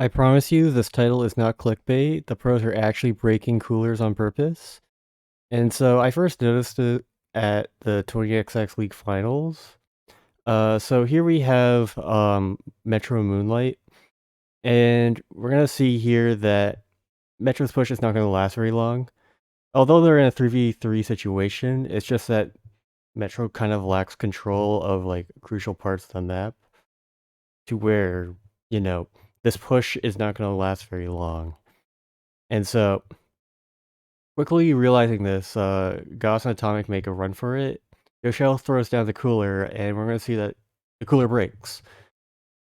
I promise you, this title is not clickbait. The pros are actually breaking coolers on purpose. And so I first noticed it at the 20XX League Finals. So here we have Metro Moonlight, and we're gonna see here that Metro's push is not gonna last very long. Although they're in a 3v3 situation, it's just that Metro kind of lacks control of like crucial parts of the map to where, you know, this push is not gonna last very long. And so quickly realizing this, Gauss and Atomic make a run for it. Yoshel throws down the cooler, and we're going to see that the cooler breaks.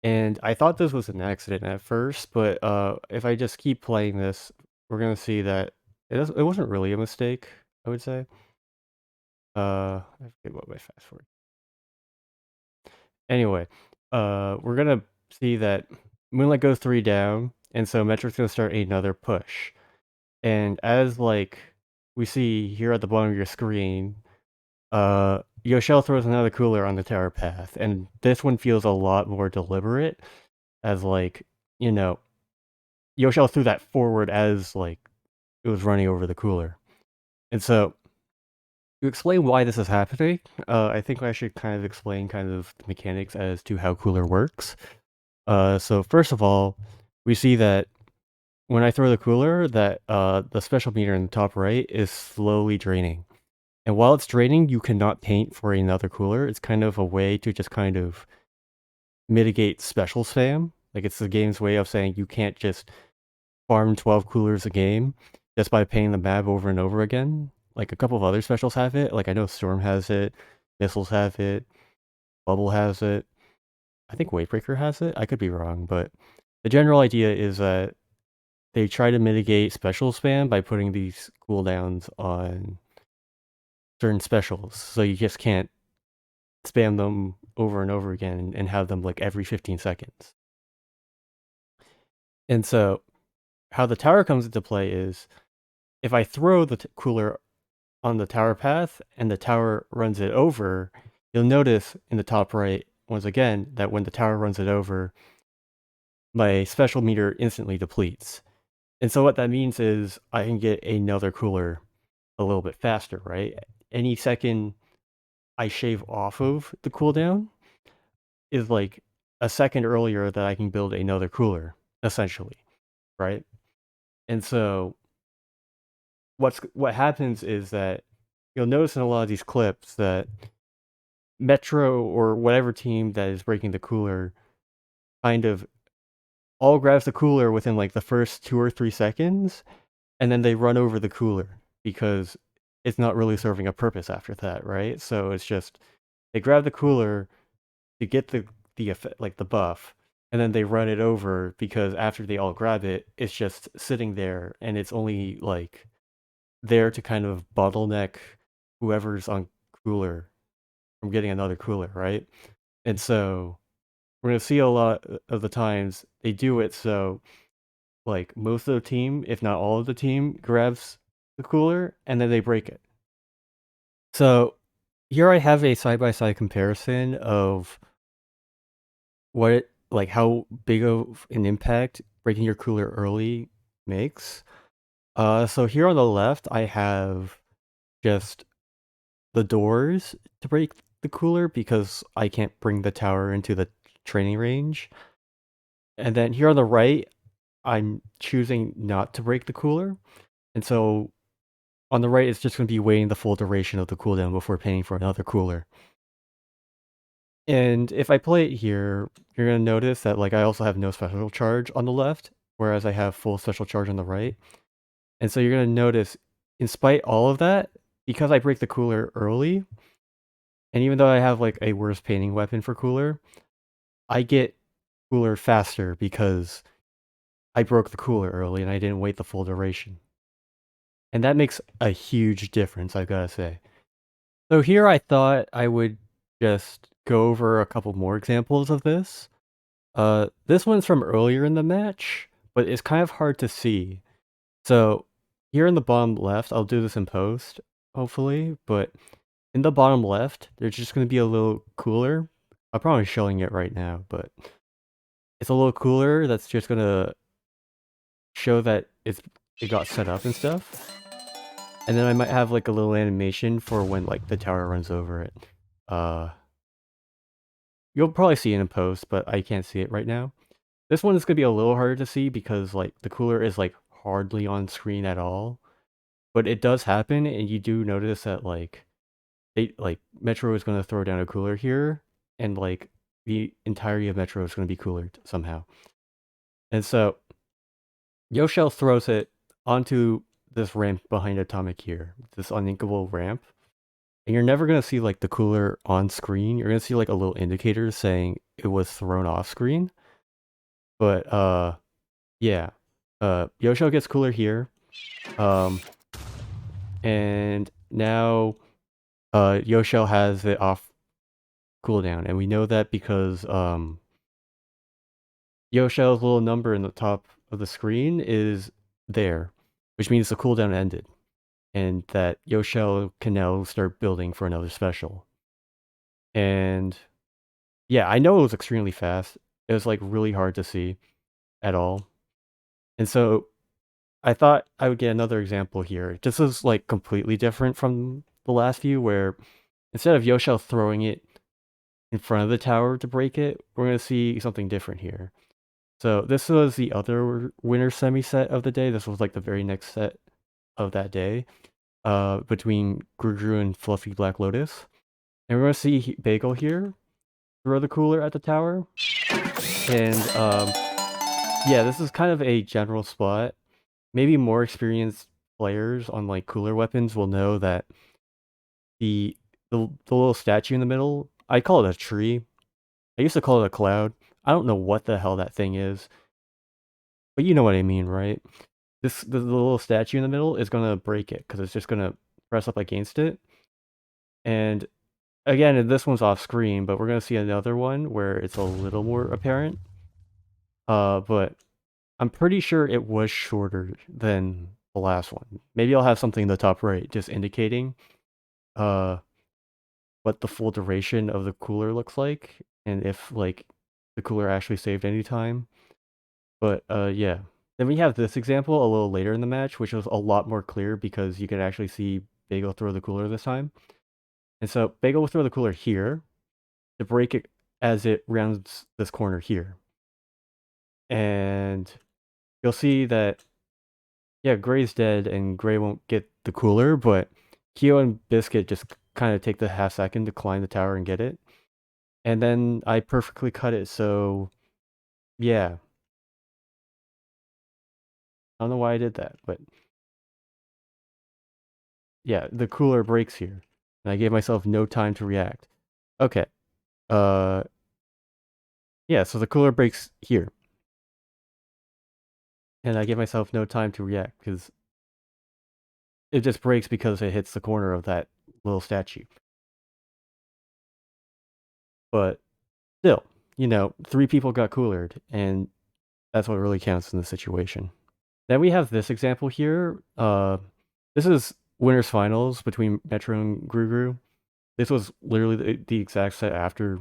And I thought this was an accident at first, but if I just keep playing this, we're going to see that it wasn't really a mistake, I would say. I forget what my fast forward. Anyway, we're going to see that Moonlight goes 3 down, and so Metric's going to start another push. And as like we see here at the bottom of your screen, Yoshel throws another cooler on the tower path, and this one feels a lot more deliberate, as like, you know, Yoshel threw that forward as like it was running over the cooler. And so to explain why this is happening, I think I should kind of explain kind of the mechanics as to how cooler works. So first of all, we see that when I throw the cooler, that the special meter in the top right is slowly draining. And while it's draining, you cannot paint for another cooler. It's kind of a way to just kind of mitigate special spam. Like, it's the game's way of saying you can't just farm 12 coolers a game just by painting the map over and over again. Like, a couple of other specials have it. Like, I know Storm has it, Missiles have it, Bubble has it. I think Wavebreaker has it. I could be wrong, but the general idea is that they try to mitigate special spam by putting these cooldowns on certain specials. So you just can't spam them over and over again and have them like every 15 seconds. And so how the tower comes into play is if I throw the cooler on the tower path and the tower runs it over, you'll notice in the top right, once again, that when the tower runs it over, my special meter instantly depletes. And so what that means is I can get another cooler a little bit faster, right? Any second I shave off of the cooldown is like a second earlier that I can build another cooler, essentially, right? And so what happens is that you'll notice in a lot of these clips that Metro or whatever team that is breaking the cooler kind of all grabs the cooler within like the first 2 or 3 seconds, and then they run over the cooler because it's not really serving a purpose after that, right? So it's just they grab the cooler to get the effect, like the buff, and then they run it over because after they all grab it, it's just sitting there, and it's only like there to kind of bottleneck whoever's on cooler from getting another cooler, right? And so we're gonna see a lot of the times they do it so like most of the team, if not all of the team, grabs the cooler and then they break it. So here I have a side-by-side comparison of what it, like how big of an impact breaking your cooler early makes. So here on the left, I have just the doors to break the cooler because I can't bring the tower into the training range. And then here on the right, I'm choosing not to break the cooler. And so on the right, it's just going to be waiting the full duration of the cooldown before paying for another cooler. And if I play it here, you're going to notice that like I also have no special charge on the left, whereas I have full special charge on the right. And so you're going to notice, in spite all of that, because I break the cooler early, and even though I have like a worse painting weapon for cooler, I get cooler faster because I broke the cooler early and I didn't wait the full duration. And that makes a huge difference, I've gotta say. So here I thought I would just go over a couple more examples of this. This one's from earlier in the match, but it's kind of hard to see. So here in the bottom left, I'll do this in post, hopefully, but in the bottom left, there's just going to be a little cooler. I'm probably showing it right now, but it's a little cooler that's just going to show that it got set up and stuff. And then I might have like a little animation for when like the tower runs over it. Uh, you'll probably see it in post, but I can't see it right now. This one is gonna be a little harder to see because like the cooler is like hardly on screen at all. But it does happen, and you do notice that like Metro is gonna throw down a cooler here, and like the entirety of Metro is gonna be coolered somehow. And so Yoshell throws it onto this ramp behind Atomic here, this uninkable ramp. And you're never gonna see like the cooler on screen. You're gonna see like a little indicator saying it was thrown off screen. But yeah. Yoshell gets cooler here. Um and now Yoshell has it off cooldown. And we know that because Yoshell's little number in the top of the screen is there, which means the cooldown ended. And that Yoshell can now start building for another special. And yeah, I know it was extremely fast. It was like really hard to see at all. And so I thought I would get another example here. This is like completely different from the last few where instead of Yoshell throwing it in front of the tower to break it, we're going to see something different here. So this was the other winner semi set of the day. This was like the very next set of that day between Grugru and Fluffy Black Lotus. And we're going to see Bagel here throw the cooler at the tower. And yeah, this is kind of a general spot. Maybe more experienced players on like cooler weapons will know that the little statue in the middle, I call it a tree. I used to call it a cloud. I don't know what the hell that thing is, but you know what I mean, right? The little statue in the middle is gonna break it because it's just gonna press up against it. And again, this one's off screen, but we're gonna see another one where it's a little more apparent. But I'm pretty sure it was shorter than the last one. Maybe I'll have something in the top right just indicating uh what the full duration of the cooler looks like and if like the cooler actually saved any time. But yeah. Then we have this example a little later in the match, which was a lot more clear because you could actually see Bagel throw the cooler this time. And so Bagel will throw the cooler here to break it as it rounds this corner here. And you'll see that yeah, Gray's dead and Gray won't get the cooler, but Kyo and Biscuit just kind of take the half second to climb the tower and get it. And then I perfectly cut it, so yeah. I don't know why I did that, but yeah, the cooler breaks here. And I gave myself no time to react. Okay. Uh yeah, so the cooler breaks here. And I gave myself no time to react because it just breaks because it hits the corner of that little statue. But still, you know, 3 people got coolered, and that's what really counts in this situation. Then we have this example here. This is winners finals between Metro and Grugru. This was literally the exact set after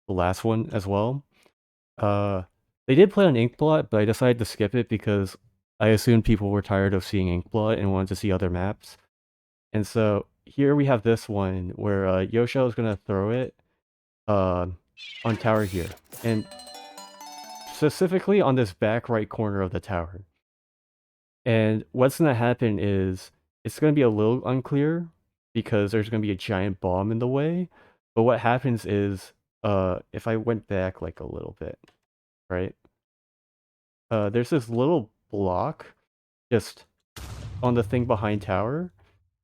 the last one as well. They did play on Inkblot, but I decided to skip it because I assumed people were tired of seeing Inkblot and wanted to see other maps. And so here we have this one where Yoshell is gonna throw it on tower here, and specifically on this back right corner of the tower. And what's gonna happen is it's gonna be a little unclear because there's gonna be a giant bomb in the way. But what happens is, if I went back like a little bit, right? There's this little block just on the thing behind tower,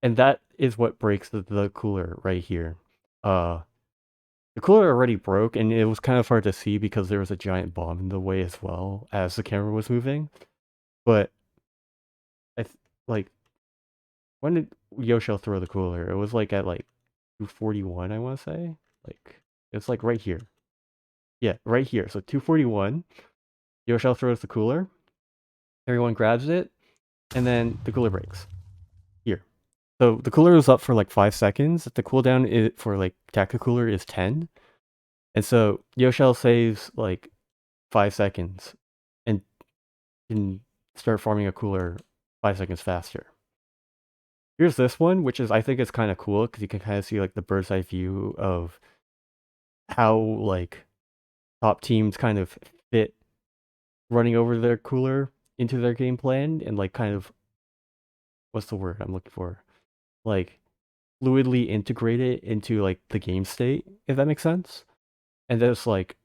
and that is what breaks the cooler right here. The cooler already broke, and it was kind of hard to see because there was a giant bomb in the way as well as the camera was moving. But like, when did Yoshell throw the cooler? It was like at like 241, I want to say. Like, it's like right here. Yeah, right here. So 241, Yoshell throws the cooler. Everyone grabs it, and then the cooler breaks. Here. So the cooler was up for like 5 seconds. The cooldown for like Tacticooler is 10. And so Yoshell saves like 5 seconds and can start farming a cooler 5 seconds faster. Here's this one, which is I think is kind of cool because you can kind of see like the bird's eye view of how like top teams kind of fit running over their cooler into their game plan and like kind of what's the word I'm looking for? Like fluidly integrate it into like the game state, if that makes sense. And just like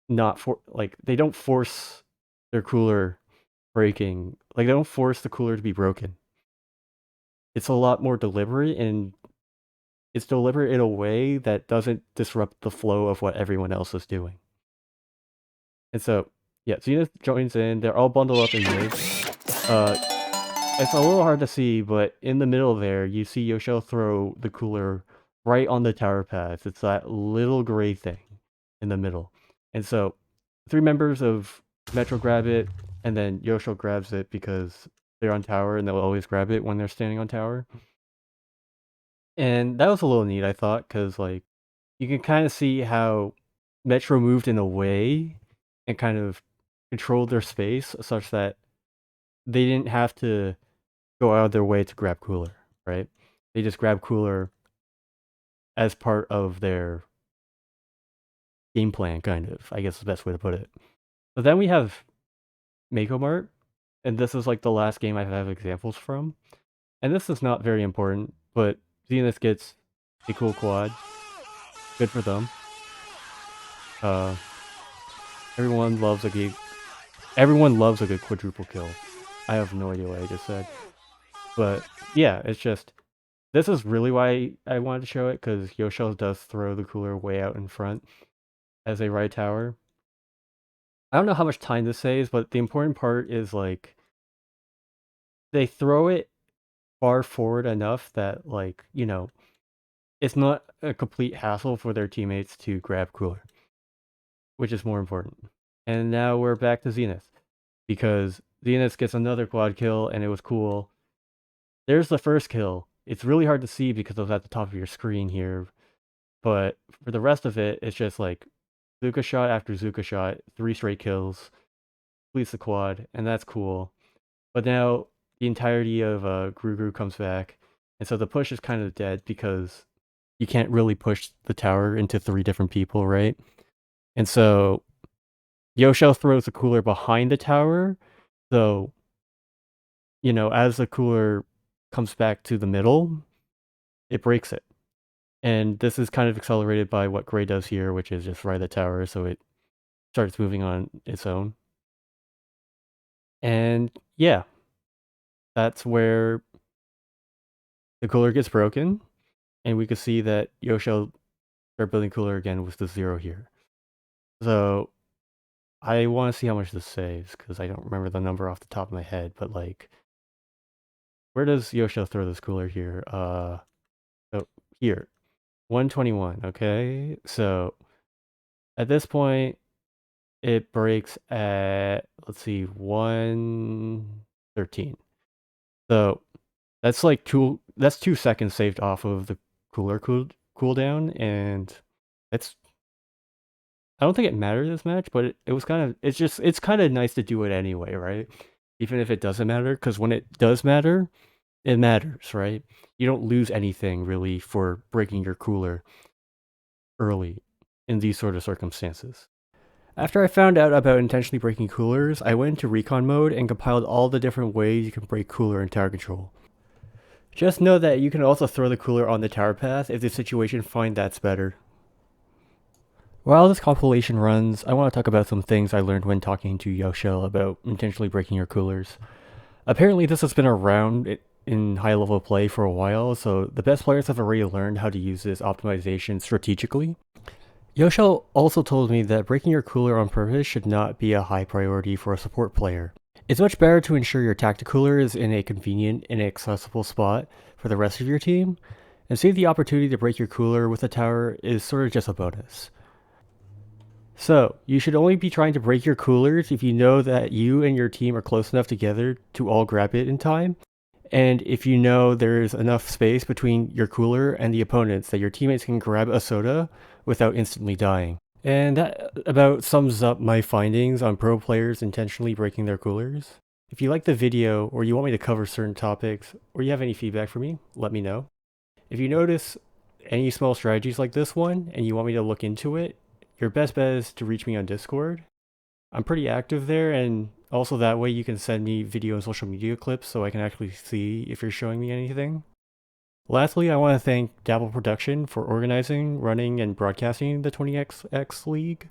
not for like they don't force their cooler breaking. Like they don't force the cooler to be broken. It's a lot more deliberate and it's deliberate in a way that doesn't disrupt the flow of what everyone else is doing. And so, yeah, Zenith joins in. They're all bundled up in mid. Uh, it's a little hard to see, but in the middle there, you see Yoshel throw the cooler right on the tower path. It's that little gray thing in the middle. And so, 3 members of Metro grab it, and then Yoshel grabs it because they're on tower, and they'll always grab it when they're standing on tower. And that was a little neat, I thought, because like you can kind of see how Metro moved in a way and kind of controlled their space such that they didn't have to go out of their way to grab cooler, right? They just grab cooler as part of their game plan, kind of. I guess is the best way to put it. But then we have Mako Mart, and this is like the last game I have examples from. And this is not very important, but Zenith gets a cool quad. Good for them. Everyone loves a good quadruple kill. I have no idea what I just said. But yeah, it's just this is really why I wanted to show it, because Yoshel does throw the cooler way out in front as they ride tower. I don't know how much time this saves, but the important part is like they throw it far forward enough that like, you know, it's not a complete hassle for their teammates to grab cooler, which is more important. And now we're back to Zenith, because Zenith gets another quad kill, and it was cool. There's the first kill. It's really hard to see because it was at the top of your screen here, but for the rest of it, it's just like Zuka shot after Zuka shot, 3 straight kills, completes the quad, and that's cool. But now the entirety of Gru comes back, and so the push is kind of dead because you can't really push the tower into 3 different people, right? And so Yoshel throws the cooler behind the tower, so, you know, as the cooler comes back to the middle, it breaks it. And this is kind of accelerated by what Gray does here, which is just ride the tower, so it starts moving on its own. And yeah, that's where the cooler gets broken, and we can see that Yoshel start building cooler again with the 0 here. So I want to see how much this saves, because I don't remember the number off the top of my head, but like, where does Yoshel throw this cooler here? So here, 121, okay? So at this point, it breaks at, let's see, 113. So that's like 2 seconds saved off of the cooler cooldown, and it's I don't think it mattered as much, but it was kind of it's kind of nice to do it anyway, right? Even if it doesn't matter, because when it does matter, it matters, right? You don't lose anything really for breaking your cooler early in these sort of circumstances. After I found out about intentionally breaking coolers, I went into recon mode and compiled all the different ways you can break cooler in tower control. Just know that you can also throw the cooler on the tower path if the situation finds that's better. While this compilation runs, I want to talk about some things I learned when talking to Yoshel about intentionally breaking your coolers. Apparently this has been around in high-level play for a while, so the best players have already learned how to use this optimization strategically. Yoshel also told me that breaking your cooler on purpose should not be a high priority for a support player. It's much better to ensure your Tacticooler is in a convenient and accessible spot for the rest of your team, and save the opportunity to break your cooler with a tower is sort of just a bonus. So, you should only be trying to break your coolers if you know that you and your team are close enough together to all grab it in time, and if you know there's enough space between your cooler and the opponents that your teammates can grab a soda without instantly dying. And that about sums up my findings on pro players intentionally breaking their coolers. If you like the video, or you want me to cover certain topics, or you have any feedback for me, let me know. If you notice any small strategies like this one, and you want me to look into it, your best bet is to reach me on Discord. I'm pretty active there, and also that way you can send me video and social media clips so I can actually see if you're showing me anything. Lastly, I want to thank Dapple Production for organizing, running, and broadcasting the 20XX League.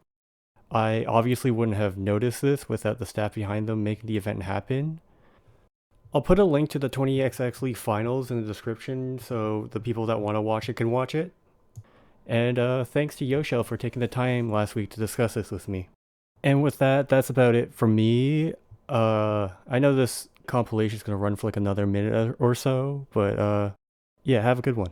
I obviously wouldn't have noticed this without the staff behind them making the event happen. I'll put a link to the 20XX League finals in the description so the people that want to watch it can watch it. And thanks to Yoshel for taking the time last week to discuss this with me. And with that, that's about it from me. I know this compilation is going to run for like another minute or so, but yeah, have a good one.